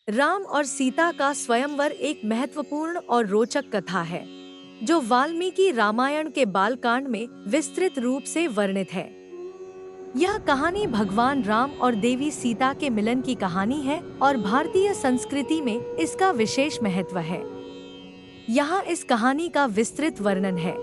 राम और सीता का स्वयंवर एक महत्वपूर्ण और रोचक कथा है, जो वाल्मीकि रामायण के बालकांड में विस्तृत रूप से वर्णित है। यह कहानी भगवान राम और देवी सीता के मिलन की कहानी है और भारतीय संस्कृति में इसका विशेष महत्व है। यहाँ इस कहानी का विस्तृत वर्णन है।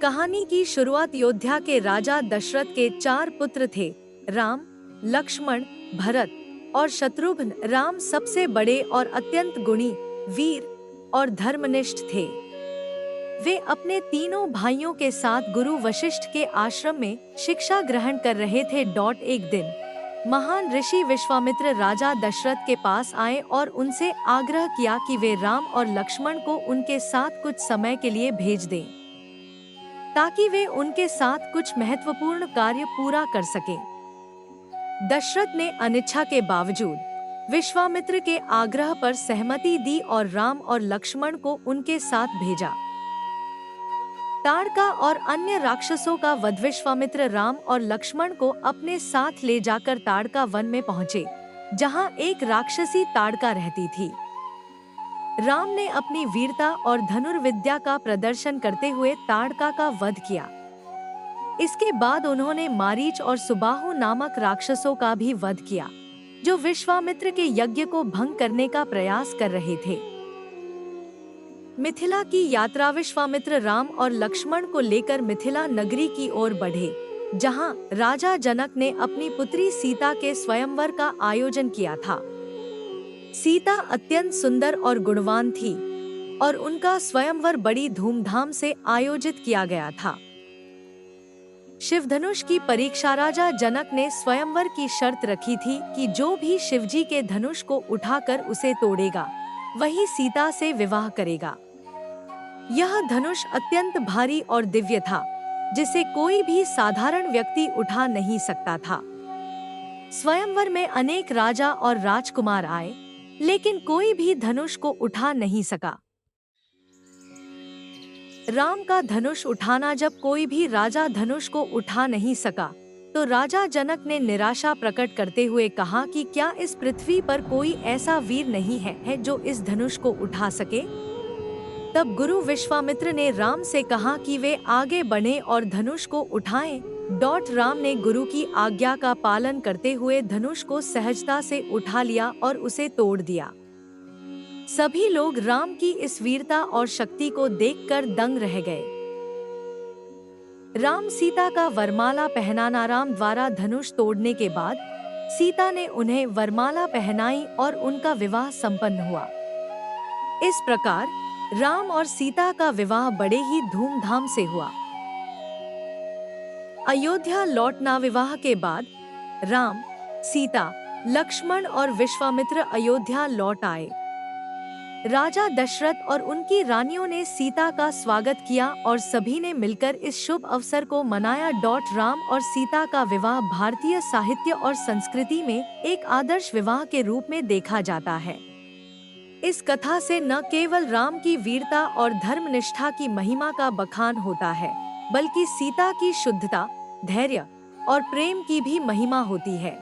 कहानी की शुरुआत अयोध्या के राजा दशरथ के 4 पुत्र थे, राम, लक्ष्मण, भरत और शत्रुघ्न। राम सबसे बड़े और अत्यंत गुणी, वीर और धर्मनिष्ठ थे। वे अपने तीनों भाइयों के साथ गुरु वशिष्ठ के आश्रम में शिक्षा ग्रहण कर रहे थे। एक दिन महान ऋषि विश्वामित्र राजा दशरथ के पास आए और उनसे आग्रह किया कि वे राम और लक्ष्मण को उनके साथ कुछ समय के लिए भेज दें, ताकि वे उनके साथ कुछ महत्वपूर्ण कार्य पूरा कर सकें। दशरथ ने अनिच्छा के बावजूद विश्वामित्र के आग्रह पर सहमति दी और राम और लक्ष्मण को उनके साथ भेजा। ताड़का और अन्य राक्षसों का वध। विश्वामित्र राम और लक्ष्मण को अपने साथ ले जाकर ताड़का वन में पहुँचे, जहाँ एक राक्षसी ताड़का रहती थी। राम ने अपनी वीरता और धनुर्विद्या का प्रदर्शन करते हुए ताड़का का वध किया। इसके बाद उन्होंने मारीच और सुबाहु नामक राक्षसों का भी वध किया, जो विश्वामित्र के यज्ञ को भंग करने का प्रयास कर रहे थे। मिथिला की यात्रा। विश्वामित्र राम और लक्ष्मण को लेकर मिथिला नगरी की ओर बढ़े, जहां राजा जनक ने अपनी पुत्री सीता के स्वयंवर का आयोजन किया था। सीता अत्यंत सुंदर और गुणवान थी और उनका स्वयंवर बड़ी धूमधाम से आयोजित किया गया था। शिवधनुष की परीक्षा। राजा जनक ने स्वयंवर की शर्त रखी थी कि जो भी शिवजी के धनुष को उठाकर उसे तोड़ेगा, वही सीता से विवाह करेगा। यह धनुष अत्यंत भारी और दिव्य था, जिसे कोई भी साधारण व्यक्ति उठा नहीं सकता था। स्वयंवर में अनेक राजा और राजकुमार आए, लेकिन कोई भी धनुष को उठा नहीं सका। राम का धनुष उठाना। जब कोई भी राजा धनुष को उठा नहीं सका, तो राजा जनक ने निराशा प्रकट करते हुए कहा कि क्या इस पृथ्वी पर कोई ऐसा वीर नहीं है जो इस धनुष को उठा सके। तब गुरु विश्वामित्र ने राम से कहा कि वे आगे बढ़ें और धनुष को उठाएं। राम ने गुरु की आज्ञा का पालन करते हुए धनुष को सहजता से उठा लिया और उसे तोड़ दिया। सभी लोग राम की इस वीरता और शक्ति को देखकर दंग रह गए। राम सीता का वरमाला पहनाना। राम द्वारा धनुष तोड़ने के बाद सीता ने उन्हें वरमाला पहनाई और उनका विवाह संपन्न हुआ। इस प्रकार राम और सीता का विवाह बड़े ही धूमधाम से हुआ। अयोध्या लौटना। विवाह के बाद राम, सीता, लक्ष्मण और विश्वामित्र अयोध्या लौट आए। राजा दशरथ और उनकी रानियों ने सीता का स्वागत किया और सभी ने मिलकर इस शुभ अवसर को मनाया। राम और सीता का विवाह भारतीय साहित्य और संस्कृति में एक आदर्श विवाह के रूप में देखा जाता है। इस कथा से न केवल राम की वीरता और धर्मनिष्ठा की महिमा का बखान होता है, बल्कि सीता की शुद्धता, धैर्य और प्रेम की भी महिमा होती है।